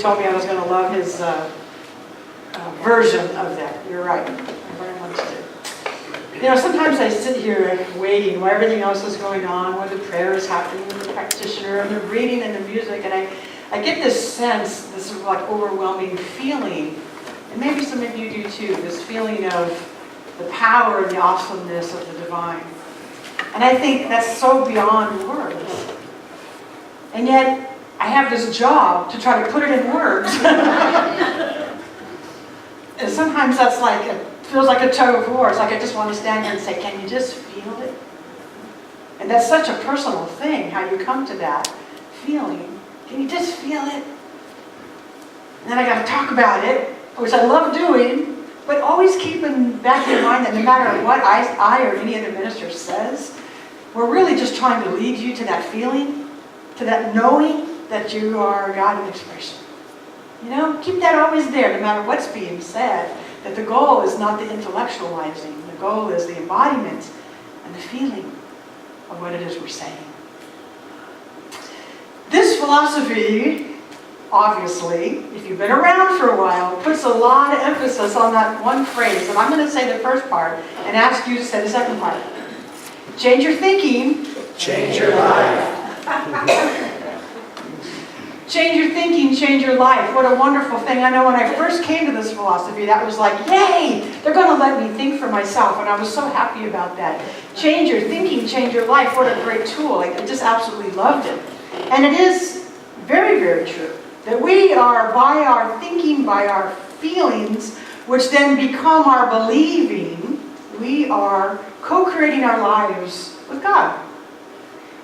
told me I was going to love his version of that. You're right. I very much did. You know, sometimes I sit here waiting while everything else is going on, where the prayer is happening with the practitioner, and the reading and the music, and I get this sense, this sort of like overwhelming feeling, and maybe some of you do too, this feeling of the power and the awesomeness of the divine. And I think that's so beyond words. And yet, I have this job to try to put it in words. And sometimes that's like, it feels like a tug of war. It's like I just want to stand here and say, can you just feel it? And that's such a personal thing, how you come to that feeling. Can you just feel it? And then I got to talk about it, which I love doing, but always keeping back in mind that no matter what I or any other minister says, we're really just trying to lead you to that feeling, to that knowing that you are God in expression. You know, keep that always there, no matter what's being said, that the goal is not the intellectualizing. The goal is the embodiment and the feeling of what it is we're saying. This philosophy, obviously, if you've been around for a while, puts a lot of emphasis on that one phrase. And I'm going to say the first part and ask you to say the second part. Change your thinking. Change your life. Change your thinking, change your life. What a wonderful thing. I know when I first came to this philosophy, that was like, yay! They're going to let me think for myself. And I was so happy about that. Change your thinking, change your life. What a great tool. I just absolutely loved it. And it is very, very true that we are, by our thinking, by our feelings, which then become our believing, we are co-creating our lives with God.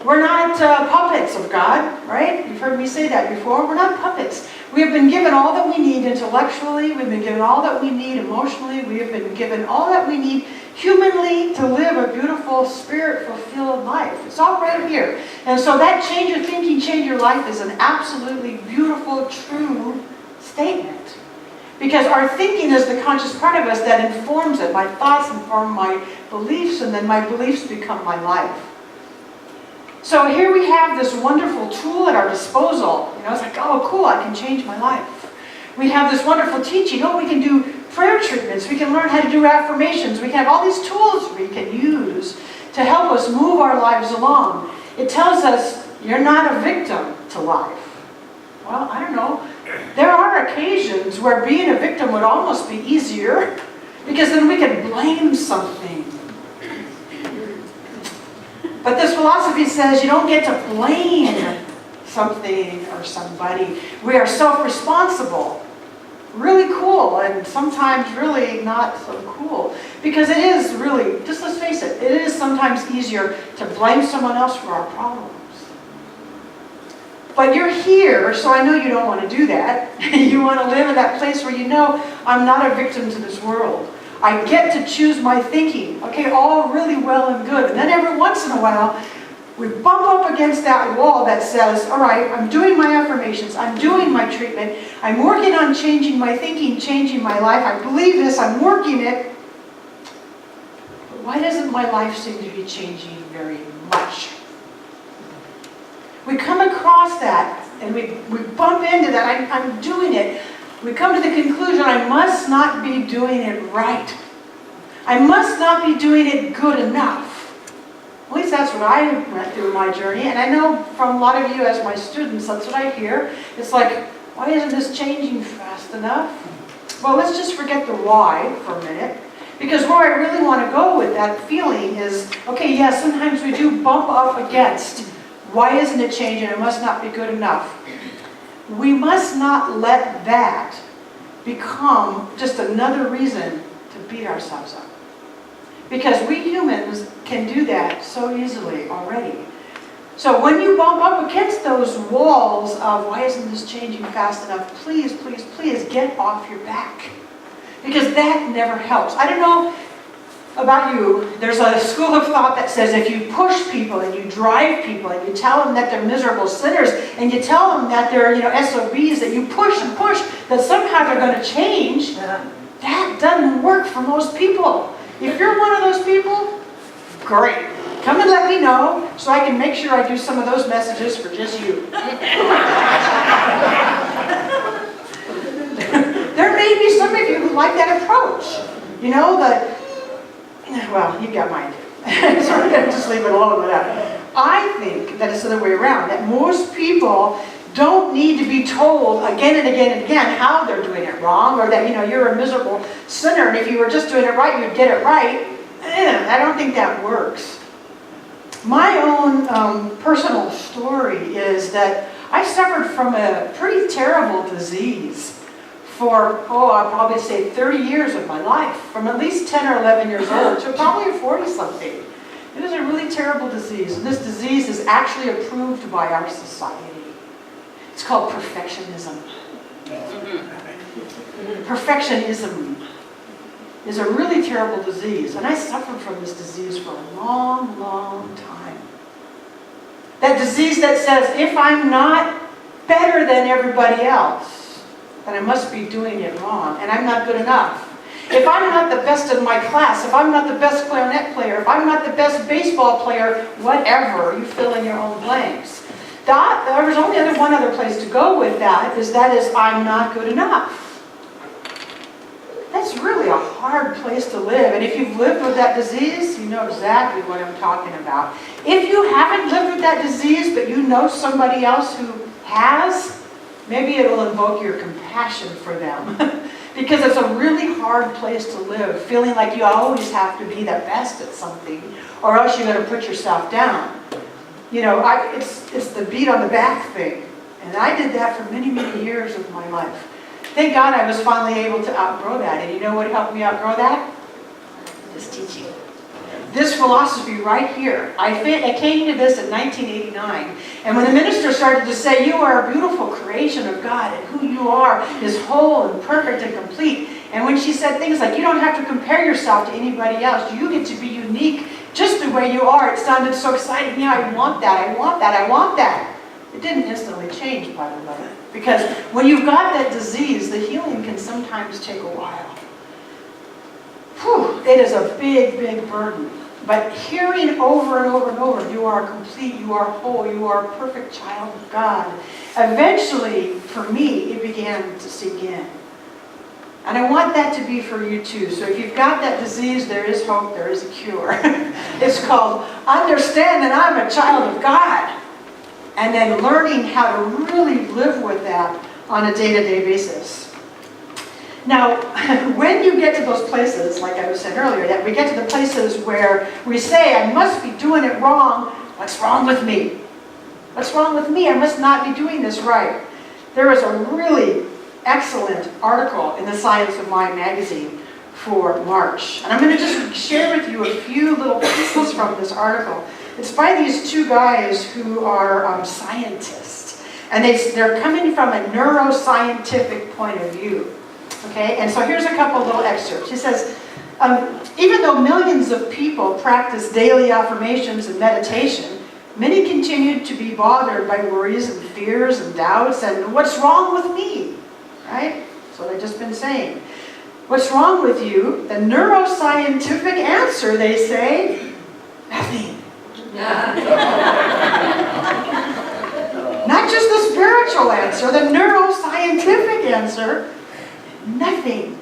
We're not puppets of God, right? You've heard me say that before. We're not puppets. We have been given all that we need intellectually. We've been given all that we need emotionally. We have been given all that we need humanly to live a beautiful, spirit-fulfilled life. It's all right here. And so that change your thinking, change your life is an absolutely beautiful, true statement. Because our thinking is the conscious part of us that informs it. My thoughts inform my beliefs, and then my beliefs become my life. So here we have this wonderful tool at our disposal. You know, it's like, oh, cool, I can change my life. We have this wonderful teaching. Oh, we can do prayer treatments. We can learn how to do affirmations. We can have all these tools we can use to help us move our lives along. It tells us you're not a victim to life. Well, I don't know. There are occasions where being a victim would almost be easier, because then we could blame something. But this philosophy says you don't get to blame something or somebody. We are self-responsible. Really cool, and sometimes really not so cool. Because it is really, just let's face it, it is sometimes easier to blame someone else for our problems. But you're here, so I know you don't want to do that. You want to live in that place where you know, I'm not a victim to this world. I get to choose my thinking. Okay, all really well and good. And then every once in a while, we bump up against that wall that says, all right, I'm doing my affirmations, I'm doing my treatment, I'm working on changing my thinking, changing my life, I believe this, I'm working it. But why doesn't my life seem to be changing very much? We come across that, and we bump into that, I'm doing it. We come to the conclusion, I must not be doing it right. I must not be doing it good enough. At least that's what I went through in my journey. And I know from a lot of you as my students, that's what I hear. It's like, why isn't this changing fast enough? Well, let's just forget the why for a minute. Because where I really want to go with that feeling is, okay, yes, sometimes we do bump up against, why isn't it changing? It must not be good enough. We must not let that become just another reason to beat ourselves up. Because we humans can do that so easily already. So when you bump up against those walls of, why isn't this changing fast enough? Please, please, please get off your back. Because that never helps. I don't know about you, there's a school of thought that says if you push people and you drive people and you tell them that they're miserable sinners and you tell them that they're SOBs, that you push and push, that somehow they're going to change, that doesn't work for most people. If you're one of those people, great. Come and let me know so I can make sure I do some of those messages for just you. didn't like that approach. You know, well, you got my idea. So we're going to just leave it alone with that. I think that it's the other way around, that most people don't need to be told again and again and again how they're doing it wrong, or that, you know, you're a miserable sinner, and if you were just doing it right, you'd get it right. I don't think that works. My own personal story is that I suffered from a pretty terrible disease for, I'd probably say 30 years of my life, from at least 10 or 11 years old to probably 40-something. It was a really terrible disease, and this disease is actually approved by our society. It's called perfectionism. Perfectionism is a really terrible disease, and I suffered from this disease for a long, long time. That disease that says, if I'm not better than everybody else, then I must be doing it wrong, and I'm not good enough. If I'm not the best in my class, if I'm not the best clarinet player, if I'm not the best baseball player, whatever, you fill in your own blanks. There's only one other place to go with that is I'm not good enough. That's really a hard place to live. And if you've lived with that disease, you know exactly what I'm talking about. If you haven't lived with that disease, but you know somebody else who has, maybe it'll invoke your compassion for them. Because it's a really hard place to live, feeling like you always have to be the best at something, or else you're going to put yourself down. You know, it's the beat on the back thing. And I did that for many, many years of my life. Thank God I was finally able to outgrow that. And you know what helped me outgrow that? This teaching. This philosophy right here. I came to this in 1989. And when the minister started to say, you are a beautiful creation of God, and who you are is whole and perfect and complete. And when she said things like, you don't have to compare yourself to anybody else. You get to be unique just the way you are. It sounded so exciting. Yeah, I want that. I want that. I want that. It didn't instantly change, by the way. Because when you've got that disease, the healing can sometimes take a while. Whew, it is a big, big burden. But hearing over and over and over, you are complete, you are whole, you are a perfect child of God. Eventually, for me, it began to sink in. And I want that to be for you too. So if you've got that disease, there is hope, there is a cure. It's called understand that I'm a child of God. And then learning how to really live with that on a day-to-day basis. Now, when you get to those places, like I was saying earlier, that we get to the places where we say, I must be doing it wrong, what's wrong with me? What's wrong with me? I must not be doing this right. There is a really excellent article in the Science of Mind magazine for March. And I'm going to just share with you a few little pieces from this article. It's by these two guys who are scientists. And they're coming from a neuroscientific point of view. Okay, and so here's a couple little excerpts. He says, even though millions of people practice daily affirmations and meditation, many continue to be bothered by worries and fears and doubts and what's wrong with me, right? That's what I've just been saying. What's wrong with you? The neuroscientific answer, they say, nothing. Not just the spiritual answer, the neuroscientific answer, nothing.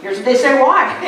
Here's what they say why.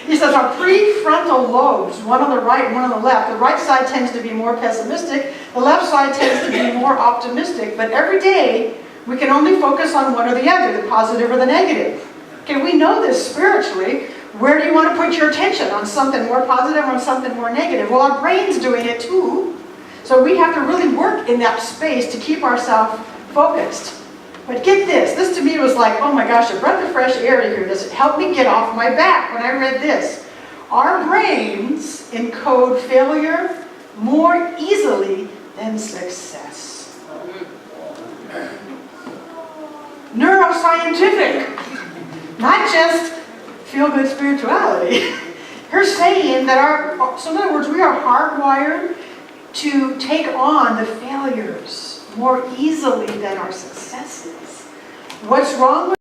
He says our prefrontal lobes, one on the right and one on the left. The right side tends to be more pessimistic. The left side tends to be more optimistic. But every day, we can only focus on one or the other, the positive or the negative. Okay, we know this spiritually. Where do you want to put your attention? On something more positive or on something more negative? Well, our brain's doing it too. So we have to really work in that space to keep ourselves focused. But get this. This to me was like, oh my gosh, a breath of fresh air to hear this. It helped me get off my back when I read this. Our brains encode failure more easily than success. Neuroscientific. Not just feel-good spirituality. They're saying that so in other words, we are hardwired to take on the failures more easily than our successes. What's wrong with